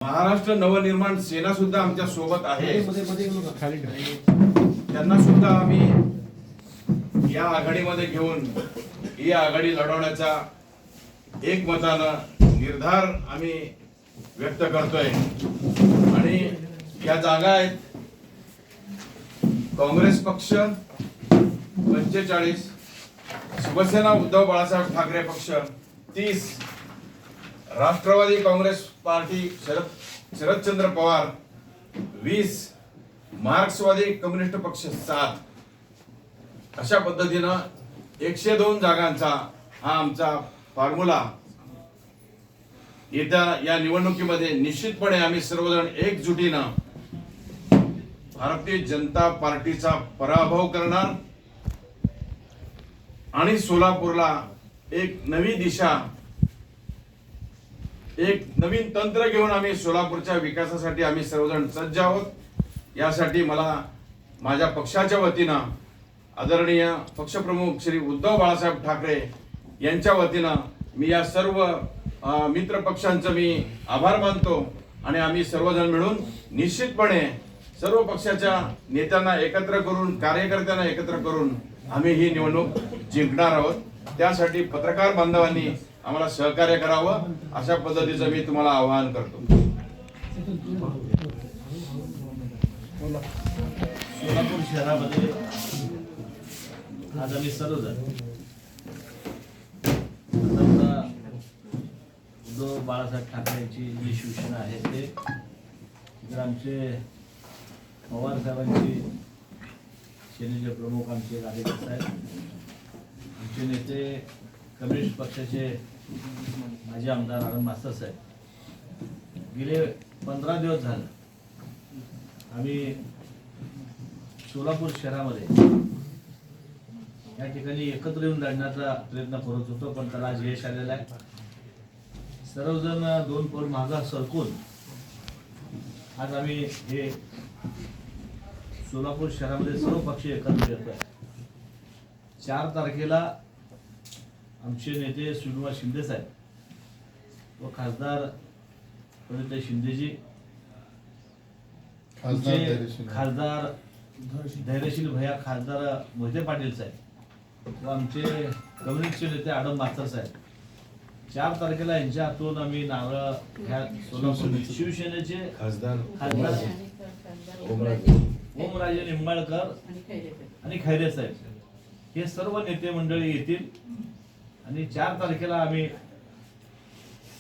महाराष्ट्र नवनिर्माण सेना सुद्धा आमच्या सोबत आहे। त्यांना सुद्धा आम्ही या आघाडीमध्ये घेऊन ही आघाडी लढवण्याचा एकमतानं निर्धार आम्ही व्यक्त करतोय। आणि या जागा आहेत काँग्रेस पक्ष 45, शिवसेना उद्धव बाळासाहेब ठाकरे पक्ष 30, राष्ट्रवादी काँग्रेस पार्टी शरदचंद्र पवार 20, मार्क्सवादी कम्युनिस्ट पक्ष 7, अशा पद्धतीनं 102 जागांचा हा आमचा फॉर्म्युला येत्या या निवडणुकीमध्ये निश्चितपणे आम्ही सर्वजण एकजुटीनं भारतीय जनता पार्टीचा पराभव करणार आणि सोलापूरला एक नवी दिशा, एक नवीन तंत्र घेऊन आम्ही सोलापूरच्या विकासासाठी आम्ही सर्वजण सज्ज आहोत। यासाठी मला माझ्या पक्षाच्या वतीनं आदरणीय पक्षप्रमुख श्री उद्धव बाळासाहेब ठाकरे यांच्या वतीनं मी या सर्व मित्र पक्षांचं मी आभार मानतो। आणि आम्ही सर्वजण मिळून निश्चितपणे सर्व पक्षाच्या नेत्यांना एकत्र करून, कार्यकर्त्यांना एकत्र करून आम्ही ही निवडणूक जिंकणार आहोत। त्यासाठी पत्रकार बांधवांनी आम्हाला सहकार्य करावं, अशा पद्धतीचं मी तुम्हाला आवाहन करतो। सोलापूर शहरामध्ये आज आम्ही सर्वजण उद्धव बाळासाहेब ठाकरे यांची जी शिवसेना आहे ते तर आमचे पवार साहेबांची सेनेचे प्रमुख आमचे कार्यकर्ते आहेत, आमचे नेते कम्युनिस्ट पक्षाचे माजी आमदार आनंद मास्तर साहेब गेले 15 दिवस झाले आम्ही सोलापूर शहरामध्ये या ठिकाणी एकत्र येऊन लढण्याचा प्रयत्न करत होतो, पण त्याला आज यश आलेलं आहे। सर्वजण 2 पाऊल मागे सरकून आज आम्ही हे सोलापूर शहरामध्ये सर्व पक्ष एकत्र येतोय। 4 तारखेला आमचे नेते श्रीनिवास शिंदे साहेब व खासदार प्रणिता शिंदेजी, खासदार धैर्यशील भैया, खासदार मोहिते पाटील साहेब व आमचे कम्युनिस्टचे नेते आडम मास्तर साहेब 4 तारखेला यांच्या हातून आम्ही नारळ ह्या सोलापूर शिवसेनेचे खासदार ओमराजे निंबाळकर आणि खैरे साहेब हे सर्व नेते मंडळी येतील आणि 4 तारखेला आम्ही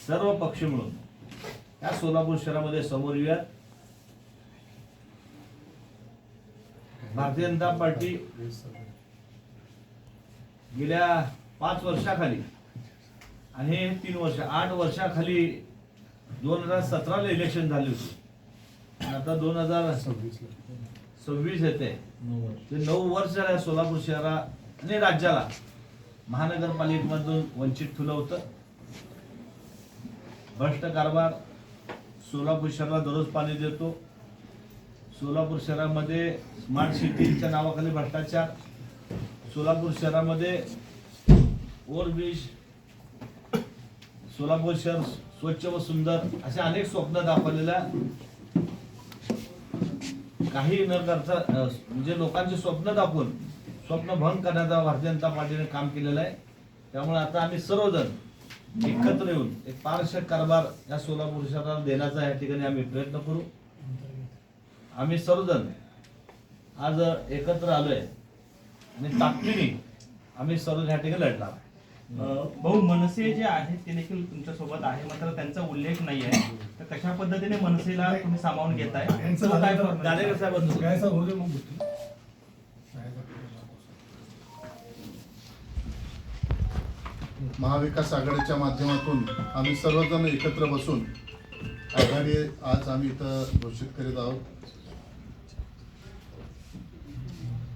सर्व पक्ष मिळून या सोलापूर शहरामध्ये समोर येऊयात। भारतीय जनता पार्टी गेल्या 5 वर्षाखाली आणि हे 3 वर्ष 8 वर्षाखाली 2017ला इलेक्शन झाली होती, आता 2026 येते, 9 वर्ष झाले सोलापूर शहरा आणि राज्याला महानगरपालिकेमधून वंचित ठेवलं होतं। भ्रष्ट कारभार, सोलापूर शहराला दररोज पाणी देतो, सोलापूर शहरामध्ये स्मार्ट सिटीच्या नावाखाली भ्रष्टाचार, सोलापूर शहरामध्ये ओव्हरब्रिज, सोलापूर शहर स्वच्छ व सुंदर असे अनेक स्वप्न दाखवलेल्या, काही न करता म्हणजे लोकांचे स्वप्न दाखवून स्वप्न भंग करण्याचा भारतीय जनता पार्टीने काम केलेलं आहे। त्यामुळे आता आम्ही सर्वजण एकत्र येऊन एक पारदर्शक कारभार या सोलापूर शहराला देण्याचा या ठिकाणी आम्ही प्रयत्न करू। आम्ही सर्वजण आज एकत्र आलोय आणि ताकदीने आम्ही सर्व या ठिकाणी लढणार। भाऊ, मनसे जे आहे ते देखील तुमच्या सोबत आहे, मात्र त्यांचा उल्लेख नाही आहे, तर कशा पद्धतीने मनसेला तुम्ही सामावून घेताय? महाविकास आघाडीच्या माध्यमातून आम्ही सर्वजण एकत्र बसून आघाडी आज आम्ही इथं घोषित करीत आहोत।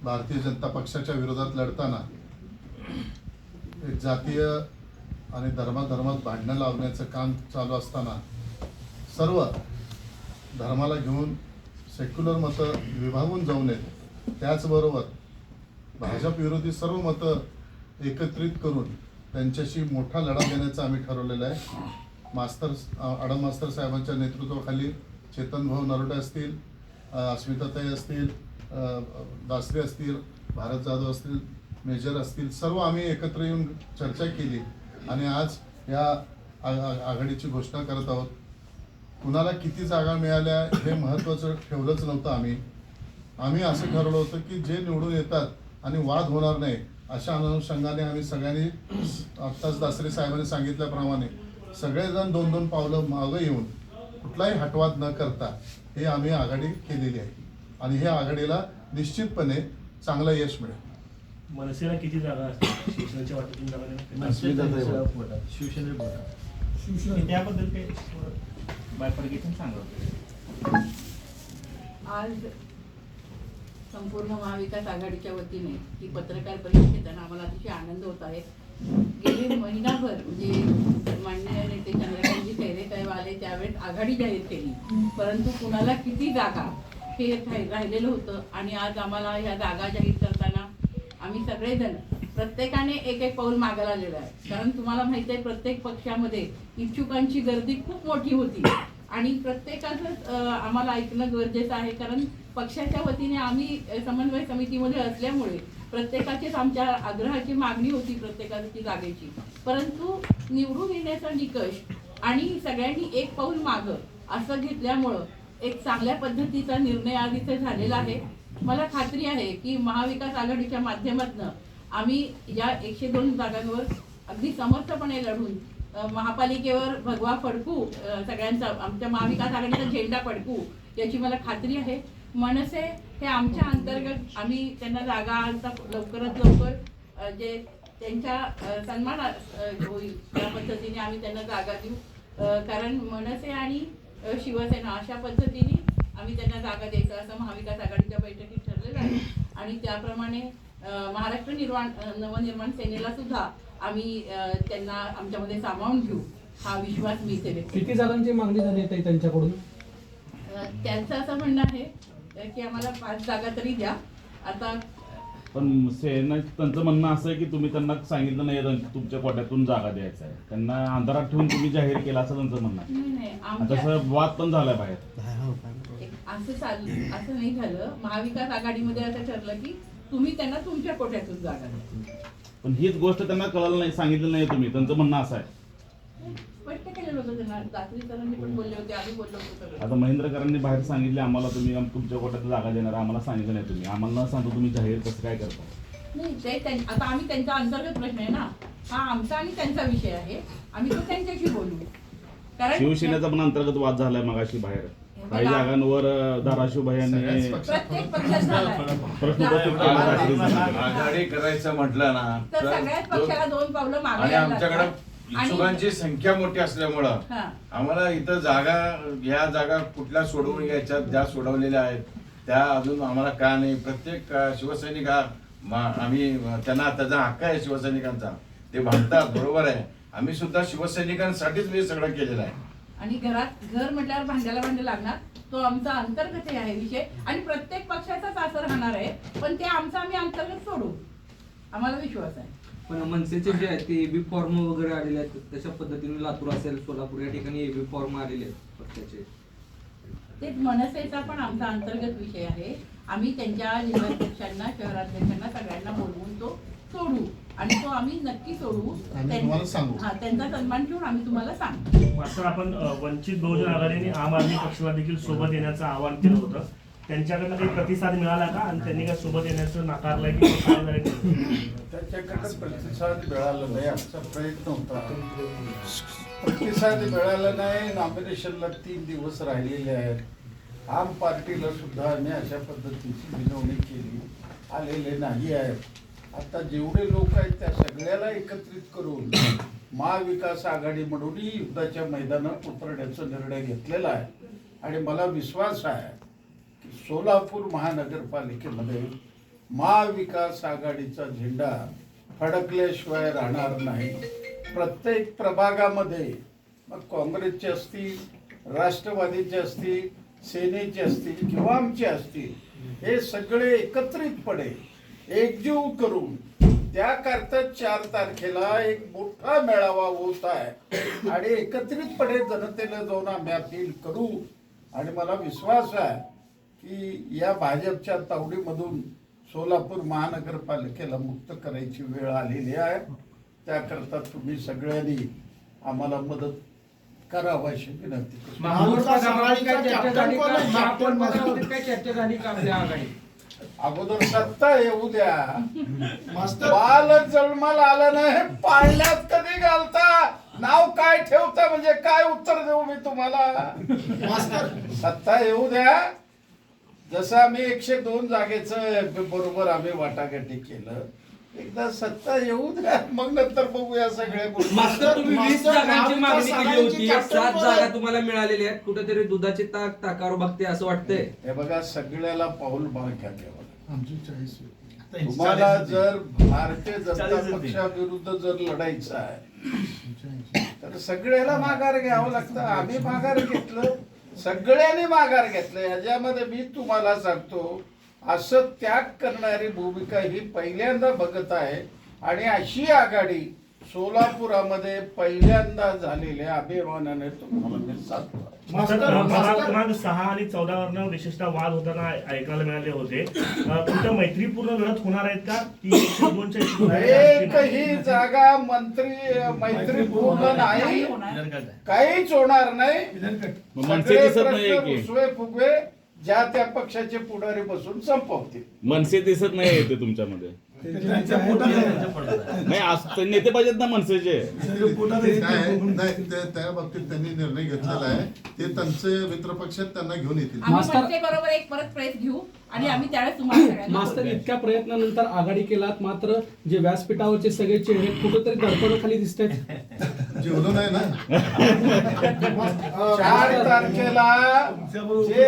भारतीय जनता पक्षाच्या विरोधात लढताना एक जातीय आणि धर्मात भांडणं लावण्याचं काम चालू असताना सर्व धर्माला घेऊन सेक्युलर मतं विभागून जाऊ नयेत, त्याचबरोबर भाजप विरोधी सर्व मतं एकत्रित करून त्यांच्याशी मोठा लढा देण्याचं आम्ही ठरवलेलं आहे। आडम मास्तर साहेबांच्या नेतृत्वाखाली चेतन भाऊ नरोटे असतील, अस्मिताताई असतील, दासरे असतील, भारत जाधव असतील, मेजर असतील, सर्व आम्ही एकत्र येऊन चर्चा केली आणि आज या आघाडीची घोषणा करत आहोत. कुणाला किती जागा मिळाल्या हे महत्त्वाचं ठेवलंच नव्हतं. आम्ही असं ठरवलं होतं की जे निवडून येतात आणि वाद होणार नाही अशा अनुषंगाने आम्ही सगळ्यांनी आत्ताच दासरे साहेबांनी सांगितल्याप्रमाणे सगळेजण 2-2 पावलं मागं येऊन कुठलाही हटवाद न करता हे आम्ही आघाडी केलेली आहे आणि हे आघाडीला निश्चितपणे चांगलं यश मिळेल. मनसेला किती जागा असतात? शिवसेनेच्या वाटेतून जागा देणार? शिवसेने पोटात त्याबद्दल काही बायफर्गेशन सांगा. आज संपूर्ण महाविकास आघाडीच्या वतीने ही पत्रकार परिषद घेताना आम्हाला अतिशय आनंद होत आहे. गेले महिनाभर म्हणजे माननीय नेते चंद्रकांतजी खैरे साहेब आले त्यावेळेस आघाडी जाहीर केली, परंतु कुणाला किती जागा हे राहिलेलं होतं आणि आज आम्हाला ह्या जागा जाहीर करताना आम्ही सगळेजण प्रत्येकाने एक पाऊल मागे आलेलं आहे. कारण तुम्हाला माहिती आहे प्रत्येक पक्षामध्ये इच्छुकांची गर्दी खूप मोठी होती आणि प्रत्येकाचं आम्हाला ऐकणं गरजेचं आहे. कारण पक्षाच्या वतीने आम्ही समन्वय समितीमध्ये असल्यामुळे प्रत्येकाचीच आमच्या आग्रहाची मागणी होती प्रत्येकाची जागेची, परंतु निवडून येण्याचा निकष आणि सगळ्यांनी एक पाऊल मागं असं घेतल्यामुळं एक चांगल्या पद्धतीचा निर्णय आज इथे झालेला आहे. मला खात्री आहे की महाविकास आघाडीच्या माध्यमातून आम्ही या 102 जागांवर अगदी समर्थपणे लढून महापालिकेवर भगवा फडकू, सगळ्यांचा आमच्या महाविकास आघाडीचा झेंडा फडकू याची मला खात्री आहे. मनसे हे आमच्या अंतर्गत आम्ही त्यांना जागा लवकरात लवकर जे त्यांच्या सन्मान होईल त्या पद्धतीने आम्ही त्यांना जागा देऊ. कारण मनसे आणि शिवसेना अशा पद्धतीने आम्ही त्यांना जागा द्यायचं असं महाविकास आघाडीच्या बैठकीत ठरलेलं आहे आणि त्याप्रमाणे महाराष्ट्र नवनिर्माण सेनेला सुद्धा आम्ही त्यांना आमच्यामध्ये सामावून घेऊ हा विश्वास मी इथे व्यक्त. किती जागांची मागणी झाली आहे त्यांच्याकडून? त्यांचं असं म्हणणं आहे की आम्हाला 5 जागा तरी द्या. आता पण सेना त्यांचं म्हणणं असं आहे की तुम्ही त्यांना सांगितलं नाही तुमच्या कोट्यातून जागा द्यायचा आहे, त्यांना अंधारात ठेवून तुम्ही जाहीर केला असं त्यांचं म्हणणं आहे. नाही तसं वाद पण झालाय बाहेर. असं नाही झालं. महाविकास आघाडीमध्ये असं ठरलं की तुम्ही त्यांना तुमच्या कोट्यातून जागा द्या. पण हीच गोष्ट त्यांना कळलं नाही, सांगितलं नाही तुम्ही, त्यांचं म्हणणं असं आहे. स्पष्ट केलेलं होतं त्यांना. दासरीकरांनी पण बोलले होते, आम्ही बोललो होतो. आता महेंद्रकरांनी बाहेर सांगितले आम्हाला तुम्ही तुमच्या कोट्यात जागा देणार, आम्हाला सांगितलं नाही तुम्ही, आम्हाला न सांगतो तुम्ही जाहीर कसं काय करता? नाही ते आता आम्ही त्यांचा अंतर्गत प्रश्न आहे ना, हा आमचा आणि त्यांचा विषय आहे, आम्ही तो त्यांच्याशी बोलू. कारण शिवसेनेचा पण अंतर्गत वाद झालाय मगाशी बाहेर काही जागांवर धाराशिव यांनी प्रत्येक पक्षात झालाय. आघाडी करायचं म्हटलं ना तर सगळ्याच पक्षाला 2 पावलं मागे आणि यायला आमच्याकडे लागतात. इच्छुकांची संख्या मोठी असल्यामुळं हा. आम्हाला इथं ह्या जागा कुठल्या सोडवून घ्यायच्या, ज्या सोडवलेल्या आहेत त्या अजून आम्हाला का नाही. प्रत्येक शिवसैनिक आम्ही त्यांना त्याचा हक्क आहे शिवसैनिकांचा, ते भांडतात, बरोबर आहे. आम्ही सुद्धा शिवसैनिकांसाठीच हे सगळं केलेलं आहे. आणि घर म्हटल्यावर भांड्याला लागणार, तो आमचा अंतर्गत आहे विषय आणि प्रत्येक पक्षाचाच असं राहणार आहे, पण ते आमचा आम्ही अंतर्गत सोडू, आम्हाला विश्वास आहे. पण मनसेचे जे आहेत ते एबी फॉर्म वगैरे आलेले आहेत, तशा पद्धतीने लातूर असेल, सोलापूर या ठिकाणी एबी फॉर्म आलेले आहेत पक्षाचे. तेच मनसेचा पण आमचा अंतर्गत विषय आहे. आम्ही त्यांच्या जिल्हाध्यक्षांना, शहराध्यक्षांना सगळ्यांना बोलवून तो सोडू आणि तो आम्ही नक्की सोडू. आम्ही तुम्हाला सांगू. हा, त्यांचा सन्मान ठेवून आम्ही तुम्हाला सांगू. मात्र आपण वंचित बहुजन आघाडीने आम आदमी पक्षाला देखील सोबत येण्याचं आवाहन केलं होतं, त्यांच्याकडनं काही प्रतिसाद मिळाला का आणि त्यांनी काय सोबत येण्याचं नाकारलंय की काय झालं? त्याच्याकडे प्रतिसाद मिळाला नाही. आमचा प्रयत्न होता, प्रतिसाद मिळाला नाही. नॉमिनेशनला 3 दिवस राहिलेले आहेत. आम पार्टीला सुद्धा आम्ही अशा पद्धतीची विनवणी केली, आलेले नाही आहेत. आता जेवढे लोक आहेत त्या सगळ्याला एकत्रित करून महाविकास आघाडी म्हणूनही युद्धाच्या मैदानात उतरण्याचा निर्णय घेतलेला आहे आणि मला विश्वास आहे की सोलापूर महानगरपालिकेमध्ये महाविकास आघाडीचा झेंडा फडकल्याशिवाय राहणार नाही. प्रत्येक प्रभागामध्ये मग काँग्रेसचे असतील, राष्ट्रवादीचे असतील, सेनेचे असतील किंवा आमचे असतील, हे सगळे एकत्रितपणे एकजीव करून त्याकरता 4 तारखेला एक मोठा मेळावा होत आहे आणि एकत्रितपणे जनतेला जाऊन आम्ही अपील करू. आणि मला विश्वास आहे की या भाजपच्या तावडीमधून सोलापूर महानगरपालिकेला मुक्त करायची वेळ आलेली आहे. त्याकरता तुम्ही सगळ्यांनी आम्हाला मदत करावं अशी विनंती करतो. महाविकास आघाडीच्या चर्चा झाली का? महापौरपदावरती काय चर्चा झाली का आपल्या आघाडीत? अगोदर सत्ता येऊ द्या. बाल जन्माला आलं नाही, पाळण्यात कधी घालता, नाव काय ठेवता, म्हणजे काय उत्तर देऊ मी तुम्हाला? सत्ता येऊ द्या. जसं आम्ही 102 जागेचं बरोबर आम्ही वाटाघाटी केलं, एकदा सत्ता येऊ द्या, मग नंतर बघूया सगळ्या गोष्टी. मास्तर तुम्ही 20 जागांची मागणी केली होती, 7 जागा तुम्हाला मिळालेल्या आहेत. कुठेतरी दुधाची ताकावर बघते असं वाटतंय. हे बघा, सगळ्याला पाऊल भाग घ्या तेव्हा. आमची 40 तुम्हाला जर भारतीय जनता पक्षाविरुद्ध जर लढायचं आहे तर सगळ्याला माघार घ्यावं लागतं. आम्ही माघार घेतलं, सगळ्यांनी माघार घेतलं. याच्यामध्ये मी तुम्हाला सांगतो, असं त्याग करणारी भूमिका ही पहिल्यांदा बघत आहे. आणि अशी आघाडी सोलापुरामध्ये पहिल्यांदा झालेल्या अभिमानाने तुम्हाला मी सांगतो. क्रमांक 6 आणि 14 वरनं विशेषतः वाद होताना ऐकायला मिळाले होते. तुमच्या मैत्रीपूर्ण लढत होणार आहेत का? ती 102च्या एकही जागा मैत्रीपूर्ण नाही, काहीच होणार नाही. मनसे सगळे दिसत नाहीये प्रश्न की रुसवे फुगवे ज्या त्या पक्षाचे पुढारी बसून संपवतील. मनसे दिसत नाही येते तुमच्यामध्ये. नाही असं नेते पाहिजेत ना मनसेचे. नाही, त्या बाबतीत त्यांनी निर्णय घेतलेला आहे. ते त्यांचे मित्रपक्ष त्यांना घेऊन येतील. आम्ही मनसेबरोबर एक परत प्रेस घेऊ आणि आम्ही त्यावेळेस तुम्हाला सगळ्यांना मास्तर बोलवू. इतक्या प्रयत्नानंतर आघाडी केलात, मात्र जे व्यासपीठावरचे सगळे चेहरे कुठेतरी दडपणाखाली दिसत आहेत. जेवलो नाही ना. 4 तारखेला जे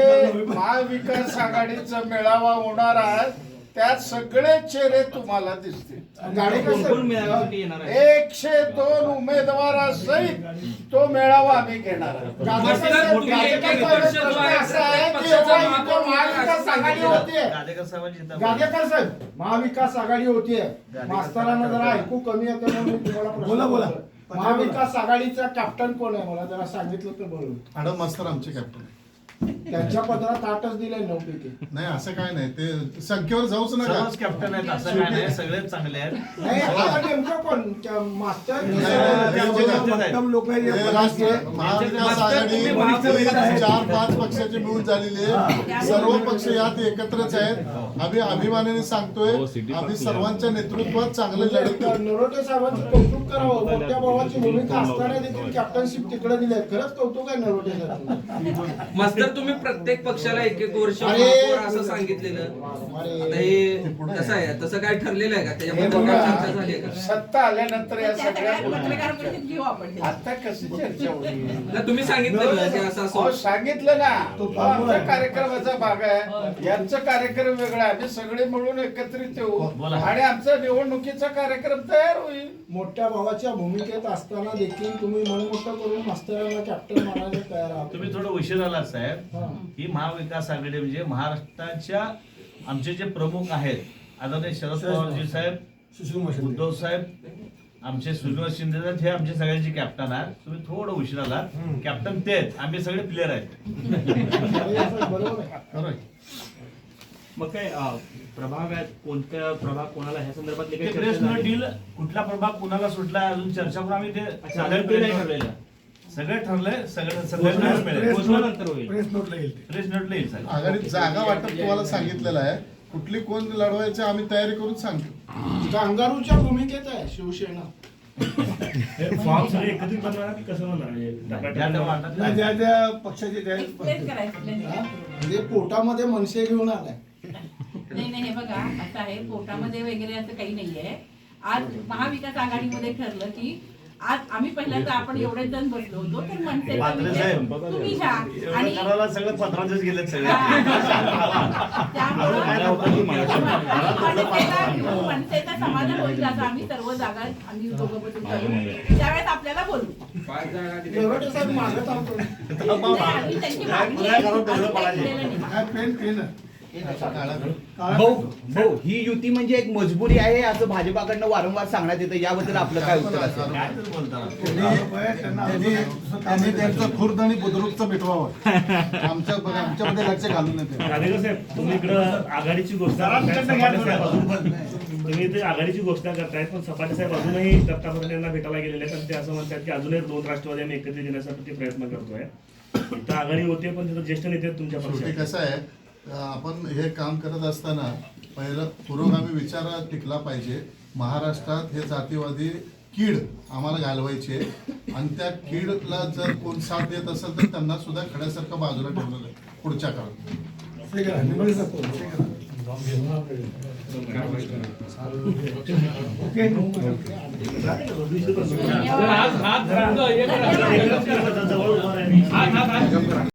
महाविकास आघाडीचा मेळावा होणार आहे त्यात सगळे चेहरे तुम्हाला दिसतील. कोण मेळाव्यासाठी येणार आहे? 102 उमेदवारासहित तो मेळावा आम्ही घेणार आहे. मास्तर, तुम्ही एक वर्ष असं आहे की एवढा इथं महाविकास आघाडी होतीये. गादेकर साहेब, महाविकास आघाडी होतीये. मास्तरांना जरा ऐकू कमी येतं म्हणून मी तुम्हाला बोला. महाविकास आघाडीचा कॅप्टन कोण आहे मला जरा सांगितलं तर बरोबर. मॅडम मास्तर आमचे कॅप्टन. त्यांच्या पत्रात 8च दिले 9 पैकी. नाही असं काय नाही, ते संख्येवर जाऊच नका. सर्वच कॅप्टन आहेत असं काय नाही, सगळेच चांगले आहेत. नाही, आता नेमकं कोण मास्तर लोक महाविकास आघाडी 4-5 पक्षाची मिळून झालेली आहे. सर्व पक्ष यात एकत्रच आहेत. आम्ही अभिमानाने सांगतोय, आम्ही सर्वांच्या नेतृत्वात चांगलं लढत करू. नरोटे साहेबांचं कौतुक करावं. मोठ्या भावाची भूमिका असताना देखील कॅप्टनशिप तिकडे दिली आहे. खरंच कौतुक आहे नरोटे साहेब. मास्तर, तुम्ही प्रत्येक पक्षाला 1-1 वर्ष महापौर असं सांगितलेलं. आता हे कसं आहे, तसं काय ठरलेलं आहे का? त्याच्याबद्दल काय चर्चा झाली आहे का? सत्ता आल्यानंतर या त्या सगळ्या सगळ्या पत्रकार परिषदेत घेऊ आपण. आता कशी चर्चा होईल? नाही, तुम्ही सांगितलं ना की असं अहो, असं. सांगितलं ना, तो आमच्या कार्यक्रमाचा भाग आहे. यांचा कार्यक्रम वेगळा आहे. आम्ही सगळे मिळून एकत्रित येऊ आणि आमचा निवडणुकीचा कार्यक्रम तयार होईल. मोठ्या भावाच्या भूमिकेत असताना देखील तुम्ही मनमोठं करून मास्तरांना कॅप्टन मानायला तयार आहात. तुम्ही थोडं उशीर आला साहेब. ही महाविकास आघाडी म्हणजे महाराष्ट्राच्या आमचे जे प्रमुख आहेत, आदरणीय शरद पवारजी साहेब, उद्धव साहेब, आमचे सुजय शिंदे साहेब, हे आमचे सगळ्यांचे कॅप्टन आहेत. तुम्ही थोडं उशीर आला. कॅप्टन तेच, आम्ही सगळे प्लेअर आहेत. बरोबर आहे. मग काय प्रभाग आहेत, कोणत्या प्रभाग कोणाला ह्या संदर्भात ते प्रेस नोट डील कुठला प्रभाग कुणाला सुटला अजून चर्चा करून आम्ही ते ठरलेलं सगळं ठरलंय. सगळं नंतर होईल. प्रेस नोटला येईल साहेब. आघाडीत जागा वाटप तुम्हाला सांगितलेलं आहे. कुठली कोण लढवायची आम्ही तयारी करून सांगतो. कांगारूच्या भूमिकेत आहे शिवसेना. फॉर्म सगळे एकत्रित बनवणार की कसं बनणार? ज्या ज्या पक्षाचे Explain करायचं नाही. म्हणजे पोटामध्ये मनसे घेऊन आलाय. नाही, हे बघा असं आहे, पोटामध्ये वगैरे असं काही नाहीये. आज महाविकास आघाडीमध्ये ठरलं की आज आम्ही पहिल्यांदा आपण एवढे जण बसलो होतो तर मनसेचा पात्रे विजय साहेब, तुम्ही घ्या आणि करायला सगळं पत्रातच गेलेत सगळे. मनसेचा समाधान होईल असं आम्ही सर्व जागा आम्ही दोघं बसून करू. त्यावेळेस आपल्याला बोलू. 5 जागा दिल्या. नरोटे साहेब मागत आहोत. नाही, आम्ही त्यांची मागणी आहे, असं काही केलेलं नाही. भाऊ ही युती म्हणजे एक मजबुरी आहे असं भाजपाकडनं वारंवार सांगण्यात येतं, याबद्दल आपलं काय उत्तर असेल? त्यांनी त्यांचं खुर्द आणि बुद्रुकचं मिटवावं. आमच्यामध्ये लक्ष घालून येते. राधेकर साहेब, तुम्ही इकडं आघाडीची घोषणा करताय, सपाटे साहेब अजून पण तुम्ही इथे आघाडीची घोषणा करतायत, पण सपाटे साहेब अजूनही दत्ता भरणे यांना भेटायला गेलेले आहेत आणि ते असं म्हणतात की अजूनही 2 राष्ट्रवादी आम्ही एकत्रित येण्यासाठी प्रयत्न करतोय. इथं आघाडी होते पण तिथं ज्येष्ठ नेते आहेत तुमच्या शेवटी पक्षाचे. कसं आहे, आपण हे काम करत असताना पहिलं पुरोगामी विचार टिकला पाहिजे. महाराष्ट्रात हे जातीवादी कीड आम्हाला घालवायची आहे आणि त्या कीडला जर कोण साथ देत असेल तर त्यांना सुद्धा खड्यासारखं बाजूला ठेवलेलं आहे पुढच्या काळात. हात